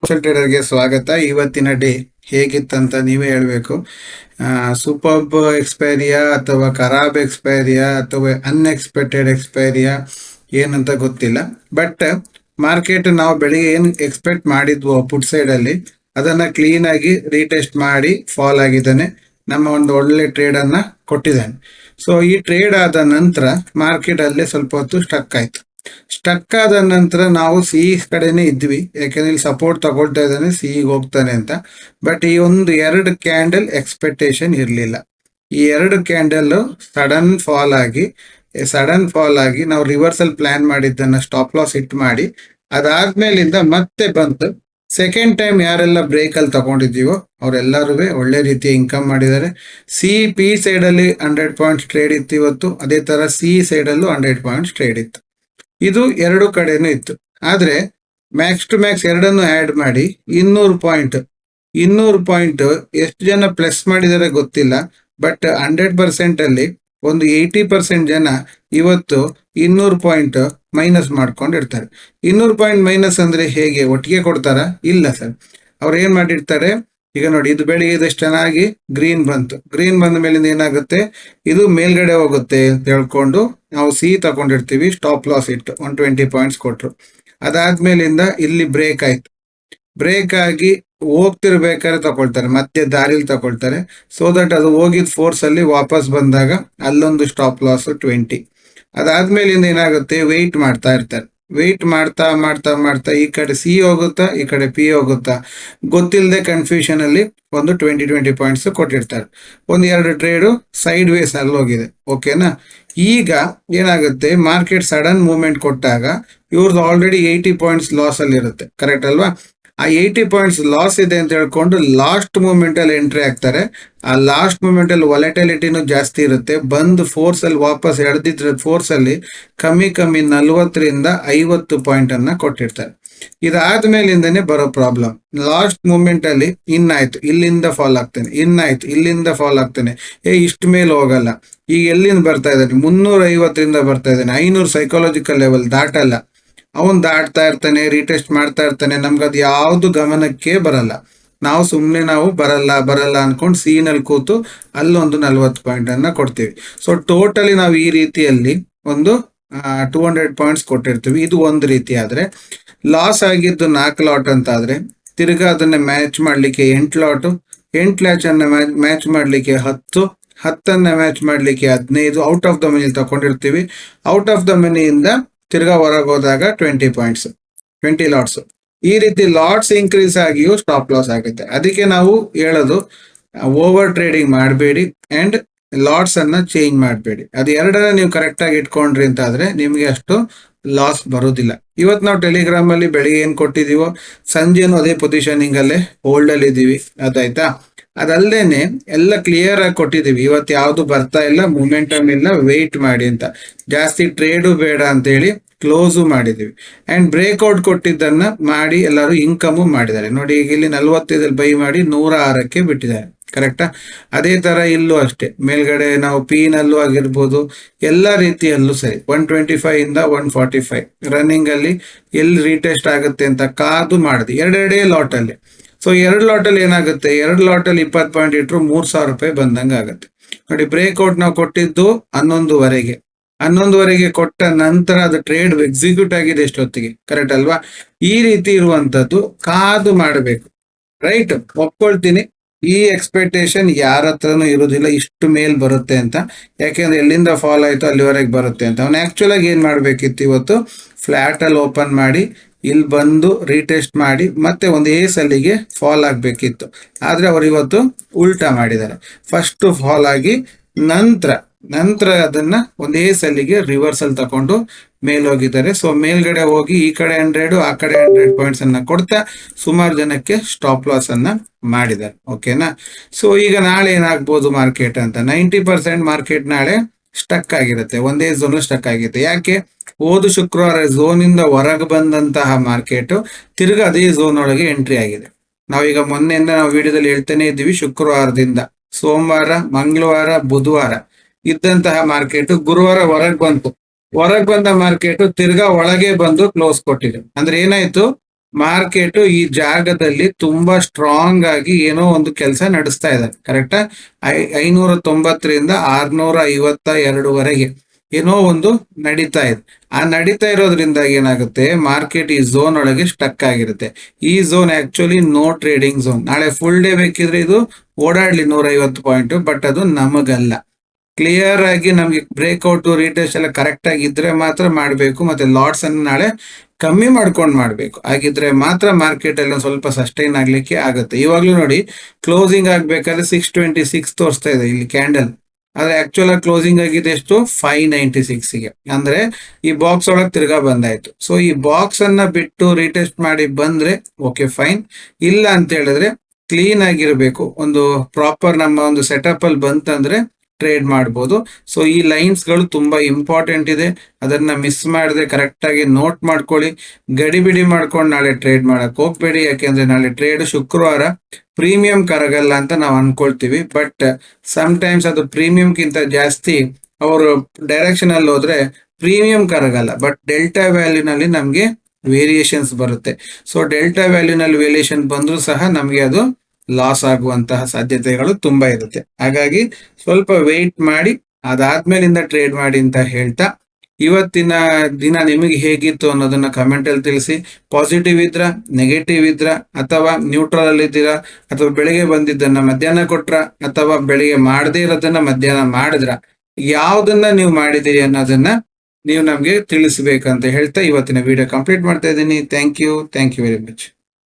ಟ್ರೇಡರ್ಗೆ ಸ್ವಾಗತ. ಇವತ್ತಿನ ಡೇ ಹೇಗಿತ್ತಂತ ನೀವೇ ಹೇಳಬೇಕು. ಸೂಪರ್ಬ್ ಎಕ್ಸ್ಪೈರಿಯಾ ಅಥವಾ ಖರಾಬ್ ಎಕ್ಸ್ಪೈರಿಯಾ ಅಥವಾ ಅನ್ಎಕ್ಸ್ಪೆಕ್ಟೆಡ್ ಎಕ್ಸ್ಪೈರಿಯಾ ಏನಂತ ಗೊತ್ತಿಲ್ಲ. ಬಟ್ ಮಾರ್ಕೆಟ್ ನಾವು ಬೆಳಿಗ್ಗೆ ಏನು ಎಕ್ಸ್ಪೆಕ್ಟ್ ಮಾಡಿದ್ವು ಪುಟ್ ಸೈಡಲ್ಲಿ ಅದನ್ನು ಕ್ಲೀನಾಗಿ ರೀಟೆಸ್ಟ್ ಮಾಡಿ ಫಾಲ್ ಆಗಿದ್ದಾನೆ. ನಮ್ಮ ಒಂದು ಒಳ್ಳೆ ಟ್ರೇಡನ್ನು ಕೊಟ್ಟಿದ್ದಾನೆ. ಸೊ ಈ ಟ್ರೇಡ್ ಆದ ನಂತರ ಮಾರ್ಕೆಟಲ್ಲೇ ಸ್ವಲ್ಪ ಹೊತ್ತು ಸ್ಟಕ್ ಆದ ನಂತರ ನಾವು ಸಿ ಕಡೆನೇ ಇದ್ವಿ, ಯಾಕೆಂದ್ರೆ ಇಲ್ಲಿ ಸಪೋರ್ಟ್ ತಗೊಳ್ತಾ ಇದ್ದಾನೆ, ಸಿಗೆ ಹೋಗ್ತಾನೆ ಅಂತ. ಬಟ್ ಈ ಒಂದು ಎರಡು ಕ್ಯಾಂಡಲ್ ಎಕ್ಸ್ಪೆಕ್ಟೇಷನ್ ಇರಲಿಲ್ಲ. ಈ ಎರಡು ಕ್ಯಾಂಡಲ್ ಸಡನ್ ಫಾಲ್ ಆಗಿ ನಾವು ರಿವರ್ಸಲ್ ಪ್ಲಾನ್ ಮಾಡಿದ್ದನ್ನ ಸ್ಟಾಪ್ ಲಾಸ್ ಹಿಟ್ ಮಾಡಿ ಅದಾದ್ಮೇಲಿಂದ ಮತ್ತೆ ಬಂತು. ಸೆಕೆಂಡ್ ಟೈಮ್ ಯಾರೆಲ್ಲ ಬ್ರೇಕಲ್ಲಿ ತಗೊಂಡಿದ್ದೀವೋ ಅವರೆಲ್ಲರೂ ಒಳ್ಳೆ ರೀತಿಯ ಇನ್ಕಮ್ ಮಾಡಿದ್ದಾರೆ. ಪಿ ಸೈಡಲ್ಲಿ 100 ಪಾಯಿಂಟ್ಸ್ ಟ್ರೇಡ್ ಇತ್ತು ಇವತ್ತು. ಅದೇ ತರ ಸಿ ಸೈಡಲ್ಲೂ 100 ಪಾಯಿಂಟ್ಸ್ ಟ್ರೇಡ್ ಇತ್ತು. ಇದು ಎರಡು ಕಡೆನೂ ಇತ್ತು. ಆದ್ರೆ ಮ್ಯಾಕ್ಸ್ ಟು ಮ್ಯಾಕ್ಸ್ ಎರಡನ್ನು ಆ್ಯಡ್ ಮಾಡಿ 200 ಪಾಯಿಂಟ್ ಎಷ್ಟು ಜನ ಪ್ಲಸ್ ಮಾಡಿದರೆ ಗೊತ್ತಿಲ್ಲ. ಬಟ್ 100% ಅಲ್ಲಿ ಒಂದು 80% ಜನ ಇವತ್ತು 200 ಪಾಯಿಂಟ್ ಮೈನಸ್ ಮಾಡ್ಕೊಂಡಿರ್ತಾರೆ. 200 ಪಾಯಿಂಟ್ ಮೈನಸ್ ಅಂದ್ರೆ ಹೇಗೆ, ಒಟ್ಟಿಗೆ ಕೊಡ್ತಾರ? ಇಲ್ಲ ಸರ್. ಅವ್ರು ಏನ್ ಮಾಡಿರ್ತಾರೆ, ಈಗ ನೋಡಿ, ಇದು ಬೆಳಿಗ್ಗೆ ಇದಷ್ಟು ಚೆನ್ನಾಗಿ ಗ್ರೀನ್ ಬಂದ ಮೇಲಿಂದ ಏನಾಗುತ್ತೆ, ಇದು ಮೇಲ್ಗಡೆ ಹೋಗುತ್ತೆ ಅಂತ ಹೇಳ್ಕೊಂಡು ನಾವು ಸಿ ತಗೊಂಡಿರ್ತೀವಿ. ಸ್ಟಾಪ್ ಲಾಸ್ ಇಟ್ಟು 120 ಪಾಯಿಂಟ್ಸ್ ಕೊಟ್ರು. ಅದಾದ್ಮೇಲಿಂದ ಇಲ್ಲಿ ಬ್ರೇಕ್ ಆಗಿ ಹೋಗ್ತಿರ್ಬೇಕಾದ್ರೆ ತಗೊಳ್ತಾರೆ, ಮತ್ತೆ ದಾರಿಲಿ ತಗೊಳ್ತಾರೆ. ಸೊ ದಟ್ ಅದು ಹೋಗಿದ್ ಫೋರ್ಸ್ ಅಲ್ಲಿ ವಾಪಸ್ ಬಂದಾಗ ಅಲ್ಲೊಂದು ಸ್ಟಾಪ್ ಲಾಸ್ 20. ಅದಾದ್ಮೇಲಿಂದ ಏನಾಗುತ್ತೆ, ವೆಯ್ಟ್ ಮಾಡ್ತಾ ಇರ್ತಾರೆ. ವೆಯ್ಟ್ ಮಾಡ್ತಾ ಈ ಕಡೆ ಸಿ ಹೋಗುತ್ತಾ, ಈ ಕಡೆ ಪಿ ಹೋಗುತ್ತಾ ಗೊತ್ತಿಲ್ಲದೆ ಕನ್ಫ್ಯೂಷನ್ ಅಲ್ಲಿ ಒಂದು 20 ಪಾಯಿಂಟ್ಸ್ ಕೊಟ್ಟಿರ್ತಾರೆ. ಒಂದು ಎರಡು ಟ್ರೇಡು ಸೈಡ್ ವೇಸ್ ಅಲ್ಲಿ ಹೋಗಿದೆ. ಓಕೆನಾ? ಈಗ ಏನಾಗುತ್ತೆ, ಮಾರ್ಕೆಟ್ ಸಡನ್ ಮೂವ್ಮೆಂಟ್ ಕೊಟ್ಟಾಗ ಇವ್ರದ್ದು ಆಲ್ರೆಡಿ 80 ಪಾಯಿಂಟ್ಸ್ ಲಾಸ್ ಅಲ್ಲಿ ಇರುತ್ತೆ. ಕರೆಕ್ಟ್ ಅಲ್ವಾ? ಆ 80 ಪಾಯಿಂಟ್ಸ್ ಲಾಸ್ ಇದೆ ಅಂತ ಹೇಳ್ಕೊಂಡು ಲಾಸ್ಟ್ ಮೂಮೆಂಟ್ ಅಲ್ಲಿ ಎಂಟ್ರಿ ಆಗ್ತಾರೆ. ಆ ಲಾಸ್ಟ್ ಮೂಮೆಂಟ್ ಅಲ್ಲಿ ವಾಲಟಿಲಿಟಿನೂ ಜಾಸ್ತಿ ಇರುತ್ತೆ. ಬಂದು ಫೋರ್ಸ್ ಅಲ್ಲಿ ವಾಪಸ್ ಎಳೆದಿದ್ರೆ ಫೋರ್ಸ್ ಅಲ್ಲಿ ಕಮ್ಮಿ 40ರಿಂದ 50 ಪಾಯಿಂಟ್ ಅನ್ನ ಕೊಟ್ಟಿರ್ತಾರೆ. ಇದಾದ್ಮೇಲಿಂದನೇ ಬರೋ ಪ್ರಾಬ್ಲಮ್. ಲಾಸ್ಟ್ ಮೂಮೆಂಟ್ ಅಲ್ಲಿ ಇನ್ನಾಯ್ತು, ಇಲ್ಲಿಂದ ಫಾಲ್ ಆಗ್ತಾನೆ, ಇಷ್ಟ ಮೇಲೆ ಹೋಗಲ್ಲ. ಈಗ ಎಲ್ಲಿಂದ ಬರ್ತಾ ಇದ್ದಾನೆ, 350ರಿಂದ ಬರ್ತಾ ಇದ್ದಾನೆ. 500 ಸೈಕಾಲಜಿಕಲ್ ಲೆವೆಲ್ ದಾಟಲ್ಲ. ಅವನ್ ದಾಟ್ತಾ ಇರ್ತಾನೆ, ರೀಟೆಸ್ಟ್ ಮಾಡ್ತಾ ಇರ್ತಾನೆ. ನಮ್ಗದು ಯಾವ್ದು ಗಮನಕ್ಕೆ ಬರಲ್ಲ. ನಾವು ಬರಲ್ಲ ಅನ್ಕೊಂಡು ಸೀನಲ್ಲಿ ಕೂತು ಅಲ್ಲೊಂದು 40 ಪಾಯಿಂಟ್ ಅನ್ನ ಕೊಡ್ತೀವಿ. ಸೊ ಟೋಟಲಿ ನಾವು ಈ ರೀತಿಯಲ್ಲಿ ಒಂದು 200 ಪಾಯಿಂಟ್ಸ್ ಕೊಟ್ಟಿರ್ತೀವಿ. ಇದು ಒಂದು ರೀತಿ. ಆದ್ರೆ ಲಾಸ್ ಆಗಿದ್ದು 4 ಲಾಟ್ ಅಂತ ಆದ್ರೆ ತಿರ್ಗಾ ಅದನ್ನ ಮ್ಯಾಚ್ ಮಾಡ್ಲಿಕ್ಕೆ 8 ಲಾಟ್, 8 ಲಾಟ್ ಅನ್ನ ಮ್ಯಾಚ್ ಮಾಡ್ಲಿಕ್ಕೆ 10 ಮ್ಯಾಚ್ ಮಾಡ್ಲಿಕ್ಕೆ 15 ಔಟ್ ಆಫ್ ದ ಮನಿ ತಗೊಂಡಿರ್ತೀವಿ. ಔಟ್ ಆಫ್ ದ ಮನಿಯಿಂದ ತಿರ್ಗಾ ಹೊರಗೆ ಹೋದಾಗ 20 ಪಾಯಿಂಟ್ಸ್, 20 ಲಾಟ್ಸ್. ಈ ರೀತಿ ಲಾಟ್ಸ್ ಇನ್ಕ್ರೀಸ್ ಆಗಿಯೂ ಸ್ಟಾಪ್ ಲಾಸ್ ಆಗುತ್ತೆ. ಅದಕ್ಕೆ ನಾವು ಹೇಳೋದು, ಓವರ್ ಟ್ರೇಡಿಂಗ್ ಮಾಡಬೇಡಿ ಅಂಡ್ ಲಾಟ್ಸ್ ಅನ್ನ ಚೇಂಜ್ ಮಾಡಬೇಡಿ. ಅದು ಎರಡನ್ನ ನೀವು ಕರೆಕ್ಟ್ ಆಗಿ ಇಟ್ಕೊಂಡ್ರಿ ಅಂತ ಆದ್ರೆ ನಿಮ್ಗೆ ಅಷ್ಟು ಲಾಸ್ ಬರೋದಿಲ್ಲ. ಇವತ್ತು ನಾವು ಟೆಲಿಗ್ರಾಮ್ ಅಲ್ಲಿ ಬೆಳಿಗ್ಗೆ ಏನ್ ಕೊಟ್ಟಿದೀವೋ ಸಂಜೆನೂ ಅದೇ ಪೊಸಿಷನಿಂಗ್ ಅಲ್ಲೇ ಹೋಲ್ಡ್ ಅಲ್ಲಿ ಇದೀವಿ. ಅದಾಯ್ತಾ? ಅದಲ್ದೇನೆ ಎಲ್ಲ ಕ್ಲಿಯರ್ ಆಗಿ ಕೊಟ್ಟಿದೀವಿ. ಇವತ್ತು ಯಾವ್ದು ಬರ್ತಾ ಇಲ್ಲ, ಮೂಮೆಂಟಮ್ ಇಲ್ಲ, ವೆಯ್ಟ್ ಮಾಡಿ ಅಂತ. ಜಾಸ್ತಿ ಟ್ರೇಡು ಬೇಡ ಅಂತ ಹೇಳಿ ಕ್ಲೋಸು ಮಾಡಿದೀವಿ. ಅಂಡ್ ಬ್ರೇಕ್ಔಟ್ ಕೊಟ್ಟಿದ್ದನ್ನ ಮಾಡಿ ಎಲ್ಲರೂ ಇನ್ಕಮು ಮಾಡಿದ್ದಾರೆ. ನೋಡಿ, ಈಗ ಇಲ್ಲಿ 45 ಬೈ ಮಾಡಿ 106ಕ್ಕೆ ಬಿಟ್ಟಿದ್ದಾರೆ. ಕರೆಕ್ಟಾ? ಅದೇ ತರ ಇಲ್ಲೂ ಅಷ್ಟೇ. ಮೇಲ್ಗಡೆ ನಾವು ಪಿ ನಲ್ಲೂ ಆಗಿರ್ಬೋದು, ಎಲ್ಲ ರೀತಿಯಲ್ಲೂ ಸರಿ 125 ಇಂದ 145 ರನ್ನಿಂಗ್ ಅಲ್ಲಿ ಎಲ್ಲಿ ರೀಟೆಸ್ಟ್ ಆಗುತ್ತೆ ಅಂತ ಕಾದು ಮಾಡಿದ್ವಿ ಎರಡೆರಡೇ ಲಾಟ್ ಅಲ್ಲಿ. ಸೊ 2 ಲಾಟಲ್ಲಿ ಏನಾಗುತ್ತೆ, 2 ಲಾಟಲ್ಲಿ 20 ಪಾಯಿಂಟ್ ಇಟ್ಟರು 3000 ರೂಪಾಯಿ ಬಂದಂಗೆ ಆಗುತ್ತೆ. ನೋಡಿ, ಬ್ರೇಕ್ಔಟ್ ನಾವು ಕೊಟ್ಟಿದ್ದು 11ವರೆಗೆ ಕೊಟ್ಟ ನಂತರ ಅದು ಟ್ರೇಡ್ ಎಕ್ಸಿಕ್ಯೂಟ್ ಆಗಿದೆ ಎಷ್ಟೊತ್ತಿಗೆ. ಕರೆಕ್ಟ್ ಅಲ್ವಾ? ಈ ರೀತಿ ಇರುವಂತದ್ದು ಕಾದು ಮಾಡಬೇಕು. ರೈಟ್? ಒಪ್ಕೊಳ್ತೀನಿ, ಈ ಎಕ್ಸ್ಪೆಕ್ಟೇಷನ್ ಯಾರ ಹತ್ರನೂ ಇರುವುದಿಲ್ಲ ಇಷ್ಟು ಮೇಲ್ ಬರುತ್ತೆ ಅಂತ. ಯಾಕೆಂದ್ರೆ ಎಲ್ಲಿಂದ ಫಾಲ್ ಆಯ್ತು ಅಲ್ಲಿವರೆಗೆ ಬರುತ್ತೆ ಅಂತ. ಅವ್ನು ಆಕ್ಚುಲ್ ಆಗಿ ಏನ್ ಮಾಡ್ಬೇಕಿತ್ತು, ಇವತ್ತು ಫ್ಲಾಟ್ ಅಲ್ಲಿ ಓಪನ್ ಮಾಡಿ ಇಲ್ಲಿ ಬಂದು ರೀಟೆಸ್ಟ್ ಮಾಡಿ ಮತ್ತೆ ಒಂದು ಸಲಿಗೆ ಫಾಲ್ ಆಗ್ಬೇಕಿತ್ತು. ಆದ್ರೆ ಅವ್ರು ಇವತ್ತು ಉಲ್ಟಾ ಮಾಡಿದ್ದಾರೆ. ಫಸ್ಟ್ ಫಾಲ್ ಆಗಿ ನಂತರ ಅದನ್ನ ಒಂದೇ ಸಲಿಗೆ ರಿವರ್ಸಲ್ ತಕೊಂಡು ಮೇಲೋಗಿದ್ದಾರೆ. ಸೊ ಮೇಲ್ಗಡೆ ಹೋಗಿ ಈ ಕಡೆ 100 ಆ ಕಡೆ 100 ಪಾಯಿಂಟ್ಸ್ ಅನ್ನ ಕೊಡ್ತಾ ಸುಮಾರು ಜನಕ್ಕೆ ಸ್ಟಾಪ್ ಲಾಸ್ ಅನ್ನ ಮಾಡಿದ್ದಾರೆ. ಓಕೆನಾ? ಸೊ ಈಗ ನಾಳೆ ಏನಾಗ್ಬೋದು ಮಾರ್ಕೆಟ್ ಅಂತ, 90% ಮಾರ್ಕೆಟ್ ನಾಳೆ ಸ್ಟಕ್ ಆಗಿರುತ್ತೆ, ಒಂದೇ ಝೋನ್ ಸ್ಟಕ್ ಆಗಿರುತ್ತೆ. ಯಾಕೆ? ಹೋದ ಶುಕ್ರವಾರ ಝೋನ್ ಇಂದ ಹೊರಗೆ ಬಂದಂತಹ ಮಾರ್ಕೆಟ್ ತಿರ್ಗಾ ಅದೇ ಝೋನ್ ಒಳಗೆ ಎಂಟ್ರಿ ಆಗಿದೆ. ನಾವೀಗ ಮೊನ್ನೆಯಿಂದ ನಾವು ವಿಡಿಯೋದಲ್ಲಿ ಹೇಳ್ತಾನೆ ಇದ್ದೀವಿ, ಶುಕ್ರವಾರದಿಂದ ಸೋಮವಾರ, ಮಂಗಳವಾರ, ಬುಧವಾರ ಇದ್ದಂತಹ ಮಾರ್ಕೆಟ್ ಗುರುವಾರ ಹೊರಗೆ ಬಂದ ಮಾರ್ಕೆಟ್ ತಿರ್ಗಾ ಒಳಗೆ ಬಂದು ಕ್ಲೋಸ್ ಕೊಟ್ಟಿದೆ. ಅಂದ್ರೆ ಏನಾಯ್ತು, ಮಾರ್ಕೆಟ್ ಈ ಜಾಗದಲ್ಲಿ ತುಂಬಾ ಸ್ಟ್ರಾಂಗ್ ಆಗಿ ಏನೋ ಒಂದು ಕೆಲಸ ನಡೆಸ್ತಾ ಇದೆ. ಕರೆಕ್ಟಾ? 590ರಿಂದ 652ವರೆಗೆ ಏನೋ ಒಂದು ನಡೀತಾ ಇದೆ. ಆ ನಡೀತಾ ಇರೋದ್ರಿಂದ ಏನಾಗುತ್ತೆ, ಮಾರ್ಕೆಟ್ ಈ ಝೋನ್ ಒಳಗೆ ಸ್ಟಕ್ ಆಗಿರುತ್ತೆ. ಈ zone actually no trading zone. ನಾಳೆ ಫುಲ್ ಡೇ ಬೇಕಿದ್ರೆ ಇದು ಓಡಾಡ್ಲಿ 150 ಪಾಯಿಂಟ್, ಬಟ್ ಅದು ನಮಗಲ್ಲ. ಕ್ಲಿಯರ್ ಆಗಿ ನಮ್ಗೆ ಬ್ರೇಕ್ಔಟ್ ರೀಟೆಸ್ಟ್ ಎಲ್ಲ ಕರೆಕ್ಟ್ ಆಗಿ ಇದ್ರೆ ಮಾತ್ರ ಮಾಡಬೇಕು. ಮತ್ತೆ ಲಾಟ್ಸ್ ಅನ್ನು ನಾಳೆ ಕಮ್ಮಿ ಮಾಡ್ಕೊಂಡು ಮಾಡಬೇಕು. ಆಗಿದ್ರೆ ಮಾತ್ರ ಮಾರ್ಕೆಟ್ ಅಲ್ಲಿ ಸ್ವಲ್ಪ ಸಸ್ಟೈನ್ ಆಗ್ಲಿಕ್ಕೆ ಆಗುತ್ತೆ. ಇವಾಗ್ಲೂ ನೋಡಿ, ಕ್ಲೋಸಿಂಗ್ ಆಗ್ಬೇಕಾದ್ರೆ 626 ತೋರಿಸ್ತಾ ಇದೆ ಇಲ್ಲಿ ಕ್ಯಾಂಡಲ್. ಆದ್ರೆ ಆಕ್ಚುಲ್ ಆಗಿ ಕ್ಲೋಸಿಂಗ್ ಆಗಿದೆ ಎಷ್ಟು? 596ಗೆ. ಅಂದ್ರೆ ಈ ಬಾಕ್ಸ್ ಒಳಗೆ ತಿರ್ಗಾ ಬಂದಾಯ್ತು. ಸೊ ಈ ಬಾಕ್ಸ್ ಅನ್ನ ಬಿಟ್ಟು ರೀಟೆಸ್ಟ್ ಮಾಡಿ ಬಂದ್ರೆ ಓಕೆ ಫೈನ್. ಇಲ್ಲ ಅಂತ ಹೇಳಿದ್ರೆ ಕ್ಲೀನ್ ಆಗಿರ್ಬೇಕು, ಒಂದು ಪ್ರಾಪರ್ ನಮ್ಮ ಒಂದು ಸೆಟಪ್ ಅಲ್ಲಿ ಬಂತಂದ್ರೆ ಟ್ರೇಡ್ ಮಾಡ್ಬೋದು. ಸೊ ಈ ಲೈನ್ಸ್ ಗಳು ತುಂಬಾ ಇಂಪಾರ್ಟೆಂಟ್ ಇದೆ. ಅದನ್ನ ಮಿಸ್ ಮಾಡಿದ್ರೆ ಕರೆಕ್ಟ್ ಆಗಿ ನೋಟ್ ಮಾಡ್ಕೊಳ್ಳಿ. ಗಡಿಬಿಡಿ ಮಾಡ್ಕೊಂಡು ನಾಳೆ ಟ್ರೇಡ್ ಮಾಡಕ್ ಹೋಗ್ಬೇಡಿ. ಯಾಕೆಂದ್ರೆ ನಾಳೆ ಟ್ರೇಡ್ ಶುಕ್ರವಾರ ಪ್ರೀಮಿಯಂ ಕರಗಲ್ಲ ಅಂತ ನಾವು ಅನ್ಕೊಳ್ತೀವಿ. ಬಟ್ ಟೈಮ್ಸ್ ಅದು ಪ್ರೀಮಿಯಂಗಿಂತ ಜಾಸ್ತಿ ಅವರು ಡೈರೆಕ್ಷನ್ ಅಲ್ಲಿ ಹೋದ್ರೆ ಪ್ರೀಮಿಯಂ ಕರಗಲ್ಲ, ಬಟ್ ಡೆಲ್ಟಾ ವ್ಯಾಲ್ಯೂನಲ್ಲಿ ನಮ್ಗೆ ವೇರಿಯೇಷನ್ಸ್ ಬರುತ್ತೆ. ಸೊ ಡೆಲ್ಟಾ ವ್ಯಾಲ್ಯೂನಲ್ಲಿ ವೇರಿಯೇಷನ್ ಬಂದ್ರೂ ಸಹ ನಮ್ಗೆ ಅದು ಲಾಸ್ ಆಗುವಂತಹ ಸಾಧ್ಯತೆಗಳು ತುಂಬಾ ಇರುತ್ತೆ. ಹಾಗಾಗಿ ಸ್ವಲ್ಪ ವೆಯ್ಟ್ ಮಾಡಿ ಅದಾದ್ಮೇಲಿಂದ ಟ್ರೇಡ್ ಮಾಡಿ ಅಂತ ಹೇಳ್ತಾ, ಇವತ್ತಿನ ದಿನ ನಿಮಗೆ ಹೇಗಿತ್ತು ಅನ್ನೋದನ್ನ ಕಮೆಂಟ್ ಅಲ್ಲಿ ತಿಳಿಸಿ. ಪಾಸಿಟಿವ್ ಇದ್ರ, ನೆಗೆಟಿವ್ ಇದ್ರ, ಅಥವಾ ನ್ಯೂಟ್ರಲ್ ಅಲ್ಲಿ ಇದ್ದೀರಾ, ಅಥವಾ ಬೆಳಿಗ್ಗೆ ಬಂದಿದ್ದನ್ನ ಮಧ್ಯಾಹ್ನ ಕೊಟ್ರ, ಅಥವಾ ಬೆಳಿಗ್ಗೆ ಮಾಡದೇ ಇರೋದನ್ನ ಮಧ್ಯಾಹ್ನ ಮಾಡಿದ್ರ, ಯಾವ್ದನ್ನ ನೀವು ಮಾಡಿದಿರಿ ಅನ್ನೋದನ್ನ ನೀವು ನಮ್ಗೆ ತಿಳಿಸ್ಬೇಕಂತ ಹೇಳ್ತಾ ಇವತ್ತಿನ ವಿಡಿಯೋ ಕಂಪ್ಲೀಟ್ ಮಾಡ್ತಾ ಇದ್ದೀನಿ. Thank you very much.